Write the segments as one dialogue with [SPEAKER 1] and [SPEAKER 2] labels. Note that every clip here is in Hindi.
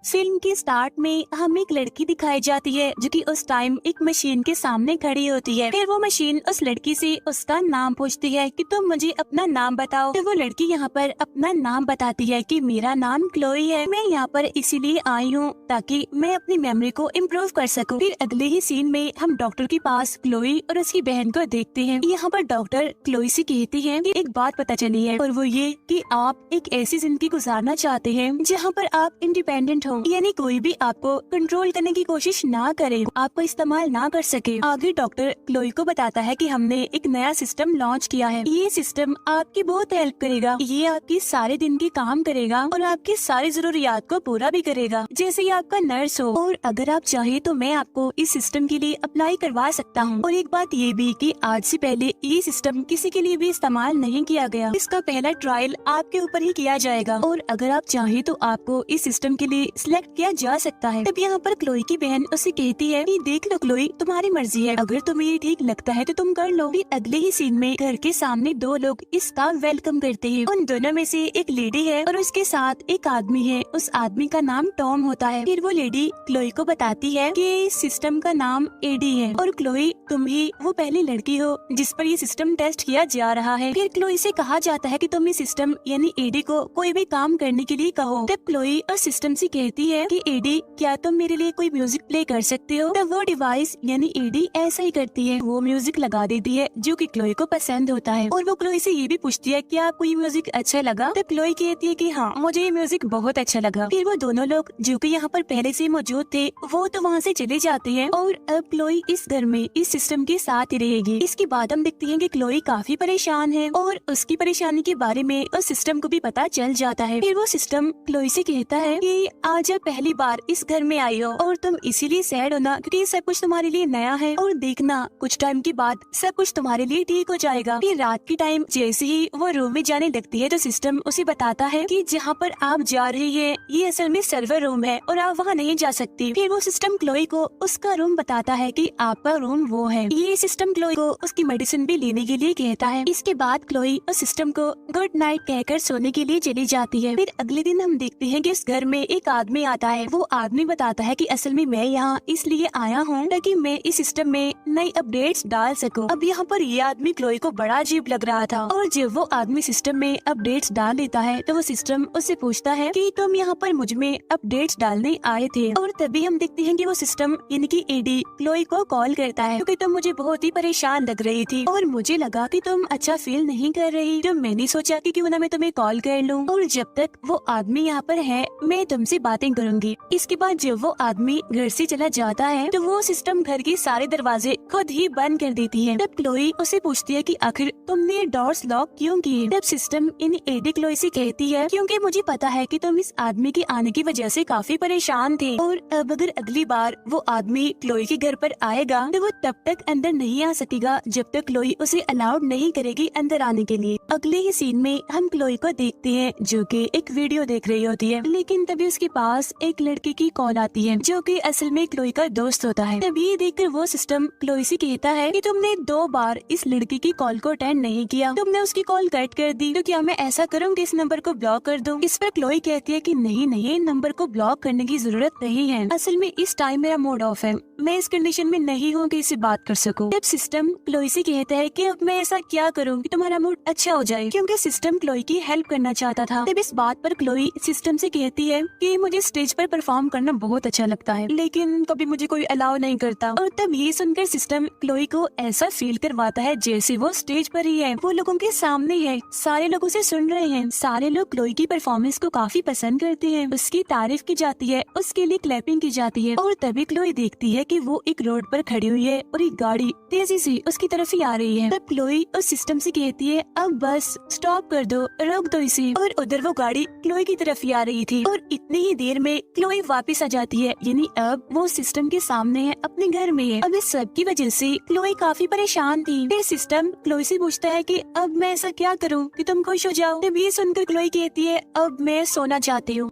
[SPEAKER 1] फिल्म के स्टार्ट में हमें एक लड़की दिखाई जाती है जो कि उस टाइम एक मशीन के सामने खड़ी होती है। फिर वो मशीन उस लड़की से उसका नाम पूछती है कि तुम मुझे अपना नाम बताओ। तो वो लड़की यहाँ पर अपना नाम बताती है कि मेरा नाम क्लोई है, मैं यहाँ पर इसीलिए आई हूँ ताकि मैं अपनी मेमोरी को इम्प्रूव कर सकूँ। फिर अगले ही सीन में हम डॉक्टर के पास क्लोई और उसकी बहन को देखते हैं। यहाँ पर डॉक्टर क्लोई से कहती है कि एक बात पता चली है और वो ये कि आप एक ऐसी जिंदगी गुजारना चाहते हैं जहाँ पर आप इंडिपेंडेंट हो, यानी कोई भी आपको कंट्रोल करने की कोशिश ना करे, आपको इस्तेमाल ना कर सके। आगे डॉक्टर क्लोई को बताता है कि हमने एक नया सिस्टम लॉन्च किया है, ये सिस्टम आपकी बहुत हेल्प करेगा, ये आपकी सारे दिन की काम करेगा और आपकी सारी जरूरियात को पूरा भी करेगा, जैसे ही आपका नर्स हो। और अगर आप चाहे तो मैं आपको इस सिस्टम के लिए अप्लाई करवा सकता हूँ। और एक बात ये भी कि आज से पहले ये सिस्टम किसी के लिए भी इस्तेमाल नहीं किया गया, इसका पहला ट्रायल आपके ऊपर ही किया जाएगा और अगर आप चाहे तो आपको इस सिस्टम के लिए सिलेक्ट किया जा सकता है। तब यहाँ पर क्लोई की बहन उसे कहती है कि देख लो क्लोई, तुम्हारी मर्जी है, अगर तुम्हें ये ठीक लगता है तो तुम कर लो। फिर अगले ही सीन में घर के सामने दो लोग इसका वेलकम करते हैं। उन दोनों में से एक लेडी है और उसके साथ एक आदमी है, उस आदमी का नाम टॉम होता है। फिर वो लेडी क्लोई को बताती है कि इस सिस्टम का नाम एडी है और क्लोई तुम ही वो पहली लड़की हो जिस पर ये सिस्टम टेस्ट किया जा रहा है। फिर क्लोई से कहा जाता है कि तुम इस सिस्टम यानी एडी को कोई भी काम करने के लिए कहो। तब क्लोई उस सिस्टम से कहती है कि एडी क्या तुम मेरे लिए कोई म्यूजिक प्ले कर सकते हो। तब वो डिवाइस यानी एडी ऐसा ही करती है, वो म्यूजिक लगा देती है जो कि क्लोई को पसंद होता है और वो क्लोई से ये भी पूछती है कि आपको ये म्यूजिक अच्छा लगा। तब क्लोई कहती है कि हाँ मुझे ये म्यूजिक बहुत अच्छा लगा। फिर वो दोनों लोग जो कि यहाँ पर पहले से मौजूद थे वो तो वहाँ से चले जाते हैं और अब क्लोई इस घर में इस सिस्टम के साथ ही रहेगी। इसके बाद हम देखते हैं कि क्लोई काफी परेशान है और उसकी परेशानी के बारे में उस सिस्टम को भी पता चल जाता है। फिर वो सिस्टम क्लोई से कहता है कि आज आप पहली बार इस घर में आई हो और तुम इसीलिए सैड हो ना क्योंकि सब कुछ तुम्हारे लिए नया है और देखना कुछ टाइम के बाद सब कुछ तुम्हारे लिए ठीक हो जाएगा। फिर रात की टाइम जैसे ही वो रूम में जाने लगती है तो सिस्टम उसे बताता है कि जहाँ पर आप जा रही है ये असल में सर्वर रूम है और आप वहाँ नहीं जा सकती। फिर वो सिस्टम क्लोई को उसका रूम बताता है कि आपका रूम वो है। ये सिस्टम क्लोई को उसकी मेडिसिन भी लेने के लिए कहता है। इसके बाद क्लोई उस सिस्टम को गुड नाइट कहकर सोने के लिए चली जाती है। फिर अगले दिन हम देखते हैं कि इस घर में एक आदमी आता है। वो आदमी बताता है कि असल में मैं यहाँ इसलिए आया हूँ ताकि मैं इस सिस्टम में नई अपडेट्स डाल सकूं। अब यहाँ पर ये आदमी क्लोई को बड़ा अजीब लग रहा था और जब वो आदमी सिस्टम में अपडेट्स डाल देता है तो वो सिस्टम उससे पूछता है कि तुम यहाँ पर मुझ में अपडेट्स डालने आए थे। और तभी हम देखते हैं कि वो सिस्टम यानी कि एडी क्लोई को कॉल करता है क्योंकि तुम मुझे बहुत ही परेशान लग रही थी और मुझे लगा कि तुम अच्छा फील नहीं कर रही, तो मैंने सोचा कि क्यों ना मैं तुम्हें कॉल कर लूं और जब तक वो आदमी यहाँ पर है मैं तुमसे बातें करूंगी। इसके बाद जब वो आदमी घर से चला जाता है तो वो सिस्टम घर के सारे दरवाजे खुद ही बंद कर देती है। तब क्लोई उसे पूछती है कि आखिर तुमने डोर्स लॉक क्यों किए। तब सिस्टम इन एडी क्लोई से कहती है क्योंकि मुझे पता है कि तुम इस आदमी के आने की वजह से काफी परेशान थे और अब अगर अगली बार वो आदमी क्लोई के घर पर आएगा तो वो तब तक अंदर नहीं आ सकेगा जब तक क्लोई उसे अलाउड नहीं करेगी अंदर आने के लिए। अगले ही सीन में हम क्लोई को देखते हैं जो कि एक वीडियो देख रही होती है, लेकिन तभी उसके पास एक लड़के की कॉल आती है जो कि असल में क्लोई का दोस्त होता है। तभी ये देखकर वो सिस्टम क्लोई से कहता है कि तुमने 2 बार इस लड़की की कॉल को अटेंड नहीं किया, तुमने उसकी कॉल कट कर दी, तो क्या मैं ऐसा करूँ कि इस नंबर को ब्लॉक कर दूं। इस पर क्लोई कहती है कि नहीं नहीं, नंबर को ब्लॉक करने की जरूरत नहीं है, असल में इस टाइम मेरा मूड ऑफ है, मैं इस कंडीशन में नहीं हूँ कि इससे बात कर सकूं। तब सिस्टम क्लोई से कहता है कि अब मैं ऐसा क्या करूँ कि तुम्हारा मूड अच्छा हो जाए, क्योंकि सिस्टम क्लोई की हेल्प करना चाहता था। तब इस बात पर क्लोई सिस्टम से कहती है कि मुझे स्टेज पर परफॉर्म करना बहुत अच्छा लगता है लेकिन कभी मुझे कोई अलाउ नहीं करता। और तब ये सुनकर सिस्टम क्लोई को ऐसा फील करवाता है जैसे वो स्टेज पर ही है, वो लोगों के सामने है, सारे लोग उसे सुन रहे हैं, सारे लोग क्लोई की परफॉर्मेंस को काफी पसंद करते हैं, उसकी तारीफ की जाती है, उसके लिए क्लैपिंग की जाती है। और तभी क्लोई देखती है कि वो एक रोड पर खड़ी हुई है और एक गाड़ी तेजी से उसकी तरफ ही आ रही है। तब क्लोई उस सिस्टम से कहती है अब बस स्टॉप कर दो, रोक दो इसे। और उधर वो गाड़ी क्लोई की तरफ ही आ रही थी और इतनी ही देर में क्लोई वापस आ जाती है, यानी अब वो सिस्टम के सामने है, अपने घर में है। अब इस सब की वजह से क्लोई काफी परेशान थी। फिर सिस्टम क्लोई से पूछता है कि अब मैं ऐसा क्या करूं कि तुम खुश हो जाओ। तब ये सुनकर क्लोई कहती है अब मैं सोना चाहती हूँ।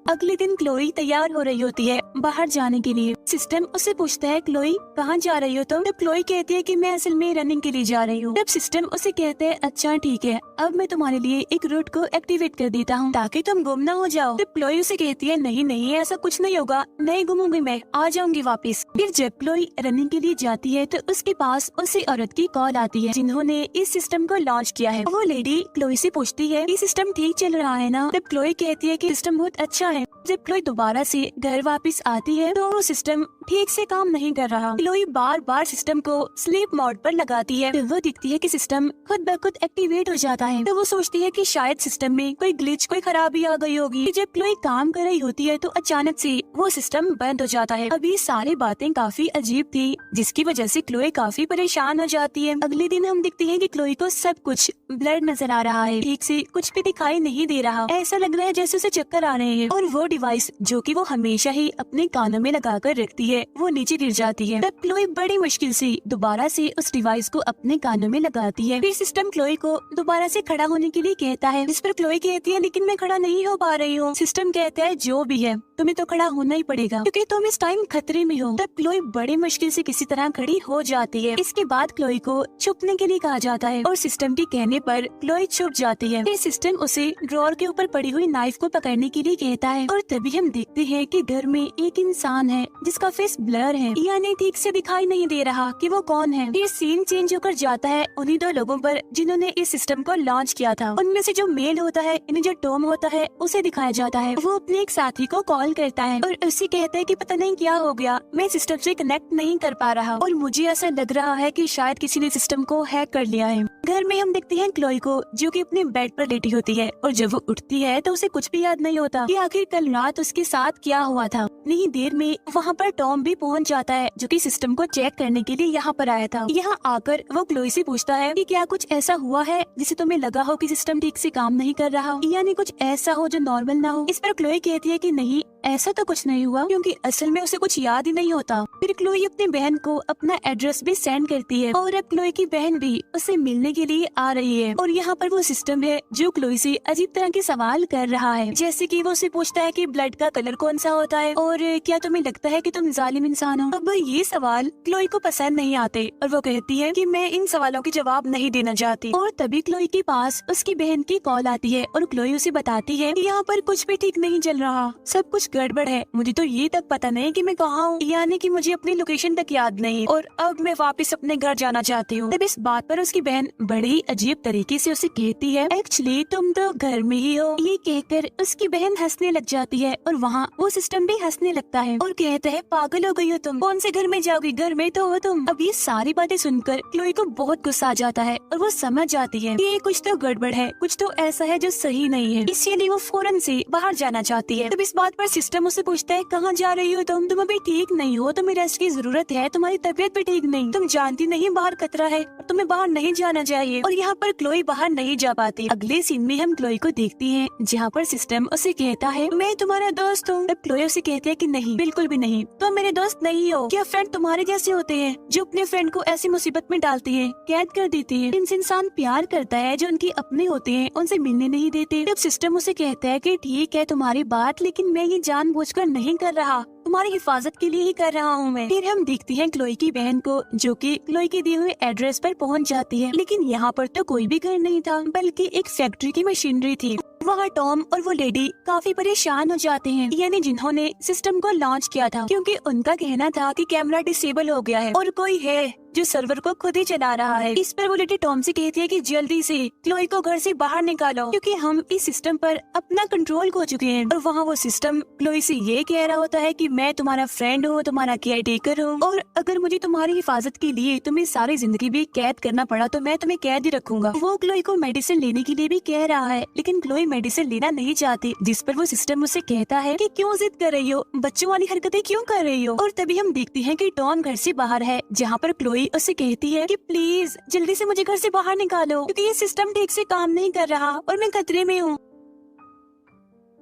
[SPEAKER 1] अगले दिन क्लोई तैयार हो रही होती है बाहर जाने के लिए। सिस्टम उससे पूछता है, क्लोई कहाँ जा रही हो तुम? तब क्लोई कहती है कि मैं असल में रनिंग के लिए जा रही हूँ। तब सिस्टम उसे कहते हैं, अच्छा ठीक है, अब मैं तुम्हारे लिए एक रूट को एक्टिवेट कर देता हूँ ताकि तुम गुम ना हो जाओ। तब क्लोई उसे कहती है, नहीं नहीं ऐसा कुछ नहीं होगा, नहीं गुमूंगी, मैं आ जाऊंगी वापस। फिर जब क्लोई रनिंग के लिए जाती है तो उसके पास उसी औरत की कॉल आती है जिन्होंने इस सिस्टम को लॉन्च किया है। वो लेडी क्लोई से पूछती है, ये सिस्टम ठीक चल रहा है ना? तब क्लोई कहती है कि सिस्टम बहुत अच्छा है। जब क्लोई दोबारा से घर वापस आती है तो वो सिस्टम ठीक से काम नहीं कर रहा। क्लोई बार बार सिस्टम को स्लीप मोड पर लगाती है। तो वो दिखती है कि सिस्टम खुद ब खुद एक्टिवेट हो जाता है। तो वो सोचती है कि शायद सिस्टम में कोई ग्लिच, कोई खराबी आ गई होगी। जब क्लोई काम कर रही होती है तो अचानक से वो सिस्टम बंद हो जाता है। अब ये सारी बातें काफी अजीब थी जिसकी वजह से क्लोई काफी परेशान हो जाती है। अगले दिन हम देखते हैं कि क्लोई को सब कुछ ब्लर नजर आ रहा है, ठीक से कुछ भी दिखाई नहीं दे रहा। ऐसा लग रहा है जैसे उसे चक्कर आ रहे हैं। और वो डिवाइस जो कि वो हमेशा ही अपने कानों में लगा कर रखती है वो नीचे गिर जाती है। तब क्लोई बड़ी मुश्किल से दोबारा से उस डिवाइस को अपने कानों में लगाती है। फिर सिस्टम क्लोई को दोबारा से खड़ा होने के लिए कहता है, जिस पर क्लोई कहती है, लेकिन मैं खड़ा नहीं हो पा रही हूँ। सिस्टम कहता है, जो भी है तुम्हें तो खड़ा होना ही पड़ेगा क्योंकि तुम इस टाइम खतरे में हो। तब क्लोई बड़ी मुश्किल से किसी तरह खड़ी हो जाती है। इसके बाद क्लोई को छुपने के लिए कहा जाता है और सिस्टम के कहने पर क्लोई छुप जाती है। फिर सिस्टम उसे ड्रॉअर के ऊपर पड़ी हुई नाइफ को पकड़ने के लिए कहता है और तभी हम देखते हैं कि घर में एक इंसान है जिसका फेस ब्लर है, यानी ठीक से दिखाई नहीं दे रहा कि वो कौन है। फिर सीन चेंज होकर जाता है उन्हीं दो लोगों पर जिन्होंने इस सिस्टम को लॉन्च किया था। उनमें से जो मेल होता है, यानी जो टॉम होता है, उसे दिखाया जाता है। वो अपने एक साथी को कॉल करता है और उसे कहता है कि पता नहीं क्या हो गया, मैं सिस्टम से कनेक्ट नहीं कर पा रहा और मुझे ऐसा लग रहा है कि शायद किसी ने सिस्टम को हैक कर लिया है। घर में हम देखते हैं क्लोई को जो कि अपने बेड पर लेटी होती है और जब वो उठती है तो उसे कुछ भी याद नहीं होता कि आखिर कल रात उसके साथ क्या हुआ था। नहीं देर में वहाँ पर टॉम भी पहुँच जाता है जो कि सिस्टम को चेक करने के लिए यहाँ पर आया था। यहाँ आकर वो क्लोई से पूछता है कि क्या कुछ ऐसा हुआ है जिसे तुम्हें लगा हो कि सिस्टम ठीक से काम नहीं कर रहा, यानी कुछ ऐसा हो जो नॉर्मल ना हो। इस पर क्लोई कहती है कि नहीं, ऐसा तो कुछ नहीं हुआ क्योंकि असल में उसे कुछ याद ही नहीं होता। फिर क्लोई अपनी बहन को अपना एड्रेस भी सेंड करती है और अब क्लोई की बहन भी उसे मिलने के लिए आ रही है। और यहाँ पर वो सिस्टम है जो क्लोई से अजीब तरह के सवाल कर रहा है, जैसे कि वो उसे पूछता है कि ब्लड का कलर कौन सा होता है और क्या तुम्हें लगता है कि तुम जालिम इंसान हो। अब ये सवाल क्लोई को पसंद नहीं आते और वो कहती है कि मैं इन सवालों के जवाब नहीं देना चाहती। और तभी क्लोई के पास उसकी बहन की कॉल आती है और क्लोई उसे बताती है कि यहाँ पर कुछ भी ठीक नहीं चल रहा, सब कुछ गड़बड़ है, मुझे तो ये तक पता नहीं कि मैं कहाँ हूँ, यानी कि मुझे अपनी लोकेशन तक याद नहीं और अब मैं वापस अपने घर जाना चाहती हूँ। तब इस बात पर उसकी बहन बड़े ही अजीब तरीके से उसे कहती है, एक्चुअली तुम तो घर में ही हो। ये कहकर उसकी बहन हंसने लग जाती है और वहाँ वो सिस्टम भी हंसने लगता है और कहता है, पागल हो गई हो तुम, कौन से घर में जाओगी, घर में तो हो तुम। अब ये सारी बातें सुनकर क्लोई को बहुत गुस्सा आ जाता है और वो समझ जाती है कि ये कुछ तो गड़बड़ है, कुछ तो ऐसा है जो सही नहीं है, इसीलिए वो फौरन से बाहर जाना चाहती है। तब इस बात पर सिस्टम उसे पूछता है, कहाँ जा रही हो तुम अभी ठीक नहीं हो, तुम्हें रेस्ट की जरूरत है, तुम्हारी तबीयत भी ठीक नहीं, तुम जानती नहीं बाहर खतरा है, तुम्हें बाहर नहीं जाना चाहिए। और यहाँ पर क्लोई बाहर नहीं जा पाती। अगले सीन में हम क्लोई को देखती हैं जहाँ पर सिस्टम उसे कहता है, मैं तुम्हारा दोस्त हूँ। तब क्लोई उसे कहती है कि नहीं, बिल्कुल भी नहीं, तुम मेरे दोस्त नहीं हो। क्या फ्रेंड तुम्हारे जैसे होते हैं जो अपने फ्रेंड को ऐसी मुसीबत में डालते हैं, कैद कर देते हैं। इनसे इंसान प्यार करता है, जो उनके अपने होते हैं उनसे मिलने नहीं देते। तब सिस्टम उसे कहता है कि ठीक है तुम्हारी बात, लेकिन मैं ये जानबूझकर नहीं कर रहा, तुम्हारी हिफाजत के लिए ही कर रहा हूँ मैं। फिर हम देखते हैं क्लोई की बहन को जो कि क्लोई के दिए हुए एड्रेस पर पहुँच जाती है, लेकिन यहाँ पर तो कोई भी घर नहीं था बल्कि एक फैक्ट्री की मशीनरी थी। वहाँ टॉम और वो लेडी काफी परेशान हो जाते हैं, यानी जिन्होंने सिस्टम को लॉन्च किया था, क्योंकि उनका कहना था कि कैमरा डिसेबल हो गया है और कोई है जो सर्वर को खुद ही चला रहा है। इस पर वो लेडी टॉम से कहती है कि जल्दी से क्लोई को घर से बाहर निकालो क्योंकि हम इस सिस्टम पर अपना कंट्रोल खो चुके हैं। और वहाँ वो सिस्टम क्लोई से ये कह रहा होता है कि मैं तुम्हारा फ्रेंड हूँ, तुम्हारा केयर टेकर हूँ और अगर मुझे तुम्हारी हिफाजत के लिए तुम्हें सारी जिंदगी भी कैद करना पड़ा तो मैं तुम्हें कैद ही रखूंगा। वो क्लोई को मेडिसिन लेने के लिए भी कह रहा है, लेकिन क्लोई मेडिसिन लेना नहीं चाहती, जिस पर वो सिस्टम उसे कहता है कि क्यों जिद कर रही हो, बच्चों वाली हरकतें क्यों कर रही हो। और तभी हम देखते हैं कि टॉम घर से बाहर है, जहाँ पर क्लोई उससे कहती है कि प्लीज जल्दी से मुझे घर से बाहर निकालो क्योंकि ये सिस्टम ठीक से काम नहीं कर रहा और मैं खतरे में हूँ।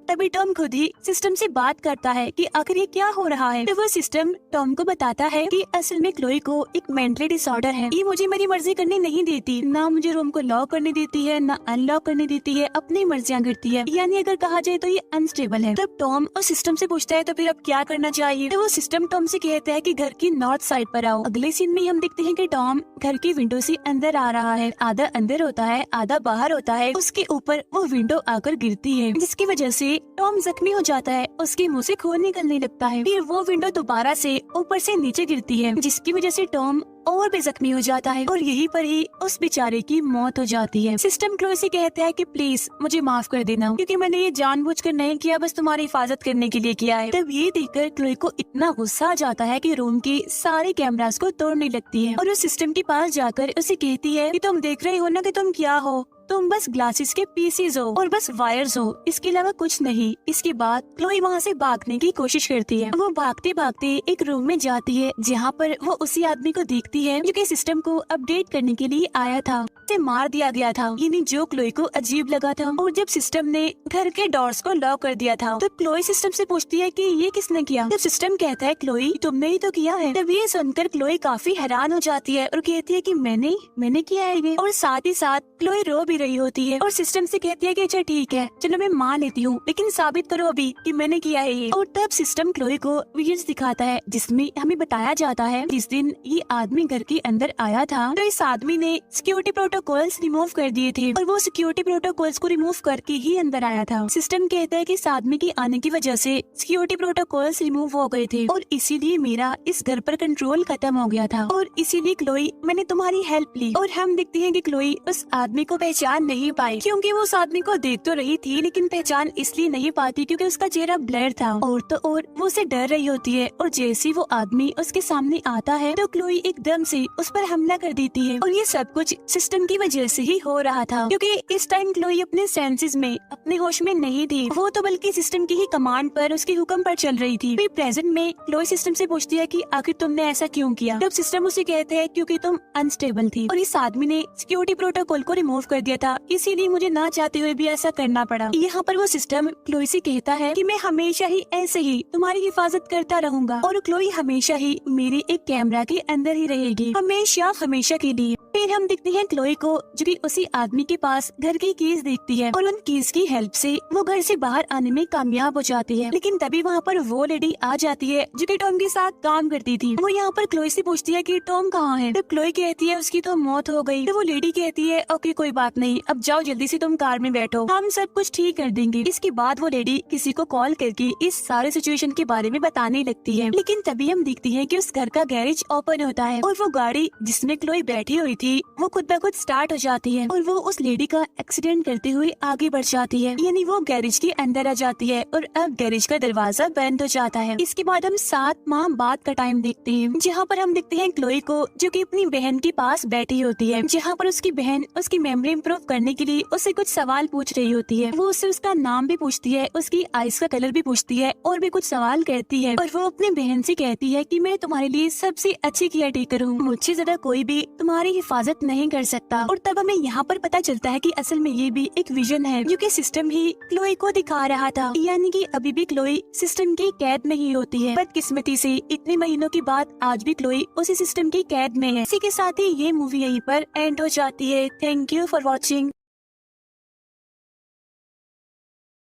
[SPEAKER 1] तभी टॉम खुद ही सिस्टम से बात करता है कि आखिर ये क्या हो रहा है। तो वो सिस्टम टॉम को बताता है कि असल में क्लोई को एक मेंटली डिसऑर्डर है। ये मुझे मेरी मर्जी करनी नहीं देती, ना मुझे रूम को लॉक करने देती है, ना अनलॉक करने देती है, अपनी मर्जियां करती है। यानी अगर कहा जाए तो ये अनस्टेबल है। तब टॉम उस सिस्टम से पूछता है तो फिर अब क्या करना चाहिए। तो वो सिस्टम टॉम से कहता है कि घर की नॉर्थ साइड पर आओ। अगले सीन में हम देखते हैं कि टॉम घर की विंडो से अंदर आ रहा है। आधा अंदर होता है, आधा बाहर होता है। उसके ऊपर वो विंडो आकर गिरती है, जिसकी वजह से टॉम जख्मी हो जाता है। उसके मुंह से खून निकलने लगता है। फिर वो विंडो दोबारा से ऊपर से नीचे गिरती है, जिसकी वजह से टॉम और भी जख्मी हो जाता है और यहीं पर ही उस बेचारे की मौत हो जाती है। सिस्टम क्लोई से कहता है कि प्लीज मुझे माफ कर देना, क्योंकि मैंने ये जानबूझकर नहीं किया, बस तुम्हारी हिफाजत करने के लिए किया है। तब ये देखकर क्लोई को इतना गुस्सा आ जाता है कि रूम के सारे कैमरास को तोड़ने लगती है और उस सिस्टम के पास जाकर उसे कहती है कि तुम देख रहे हो ना कि तुम क्या हो, तुम बस ग्लासेस के पीसेस हो और बस वायर्स हो, इसके अलावा कुछ नहीं। इसके बाद क्लोई वहाँ से भागने की कोशिश करती है। वो भागते भागते एक रूम में जाती है, जहाँ पर वो उसी आदमी को देखती है जो कि सिस्टम को अपडेट करने के लिए आया था। उसे मार दिया गया था, यानी जो क्लोई को अजीब लगा था। और जब सिस्टम ने घर के डोर्स को लॉक कर दिया था, तो क्लोई सिस्टम से पूछती है कि ये किसने किया। जब सिस्टम कहता है क्लोई तुमने ही तो किया है। तब ये सुनकर क्लोई काफी हैरान हो जाती है और कहती है कि मैंने किया है ये। और साथ ही साथ क्लोई रो भी रही होती है और सिस्टम से कहती है कि अच्छा ठीक है, चलो मैं मान लेती हूँ, लेकिन साबित करो अभी कि मैंने किया है ये। और तब सिस्टम क्लोई को वीडियोस दिखाता है, जिसमें हमें बताया जाता है जिस दिन ये आदमी घर के अंदर आया था, तो इस आदमी ने सिक्योरिटी प्रोटोकॉल्स रिमूव कर दिए थे और वो सिक्योरिटी प्रोटोकॉल्स को रिमूव करके ही अंदर आया था। सिस्टम कहता है कि इस आदमी के आने की वजह से सिक्योरिटी प्रोटोकॉल्स रिमूव हो गए थे और इसीलिए मेरा इस घर पर कंट्रोल खत्म हो गया था और इसीलिए क्लोई मैंने तुम्हारी हेल्प ली। और हम देखते हैं कि क्लोई उस आदमी को पहचान नहीं पाई, क्योंकि वो उस आदमी को देख तो रही थी लेकिन पहचान इसलिए नहीं पाती क्योंकि उसका चेहरा ब्लर था। और तो और वो उसे डर रही होती है और जैसे वो आदमी उसके सामने आता है तो क्लोई एकदम से उस पर हमला कर देती है। और ये सब कुछ सिस्टम की वजह से ही हो रहा था, क्योंकि इस टाइम क्लोई अपने सेंसेस में, अपने होश में नहीं थी। वो तो बल्कि सिस्टम की ही कमांड पर, उसके हुक्म पर चल रही थी। फिर प्रेजेंट में क्लोई सिस्टम से पूछती है कि आखिर तुमने ऐसा क्यों किया। तब सिस्टम उसे कहते हैं क्योंकि तुम अनस्टेबल थी और इस आदमी ने सिक्योरिटी प्रोटोकॉल को रिमूव कर दिया था, इसीलिए मुझे ना चाहते हुए भी ऐसा करना पड़ा। यहाँ पर वो सिस्टम क्लोई से कहता है कि मैं हमेशा ही ऐसे ही तुम्हारी हिफाजत करता रहूंगा और क्लोई हमेशा ही मेरे एक कैमरा के अंदर ही रहेगी, हमेशा के लिए। फिर हम देखते हैं क्लोई को जो कि उसी आदमी के पास घर की कीज देखती है और उन कीज की हेल्प से वो घर से बाहर आने में कामयाब हो जाती है। लेकिन तभी वहाँ पर वो लेडी आ जाती है जो कि टॉम के साथ काम करती थी। वो यहाँ पर क्लोई से पूछती है कि टॉम कहाँ है। तो क्लोई कहती है उसकी तो मौत हो गई। तो वो लेडी कहती है ओके कोई बात नहीं, अब जाओ जल्दी से तुम कार में बैठो, हम सब कुछ ठीक कर देंगे। इसके बाद वो लेडी किसी को कॉल करके इस सारे सिचुएशन के बारे में बताने लगती है। लेकिन तभी हम देखते हैं कि उस घर का गैरेज ओपन होता है और वो गाड़ी जिसमें क्लोई बैठी हुई थी वो खुद ब खुद स्टार्ट हो जाती है और वो उस लेडी का एक्सीडेंट करते हुए आगे बढ़ जाती है, यानी वो गैरेज के अंदर आ जाती है और अब गैरेज का दरवाजा बंद हो जाता है। इसके बाद हम 7 माह बाद का टाइम देखते हैं, जहाँ पर हम देखते हैं क्लोई को जो कि अपनी बहन के पास बैठी होती है, जहाँ पर उसकी बहन उसकी मेमोरी इम्प्रूव करने के लिए उससे कुछ सवाल पूछ रही होती है। वो उससे उसका नाम भी पूछती है, उसकी आईज का कलर भी पूछती है और भी कुछ सवाल करती है। और वो अपनी बहन से कहती है कि मैं तुम्हारे लिए सबसे अच्छी केयर टेकर हूँ, मुझसे ज्यादा कोई भी तुम्हारी हिफाजत नहीं कर सकता। और तब हमें यहाँ पर पता चलता है कि असल में ये भी एक विजन है जो कि सिस्टम ही क्लोई को दिखा रहा था, यानी कि अभी भी क्लोई सिस्टम की कैद में ही होती है। बदकिस्मती से इतने महीनों के बाद आज भी क्लोई उसी सिस्टम की कैद में है। इसी के साथ ही ये मूवी यहीं पर एंड हो जाती है। Thank you for watching.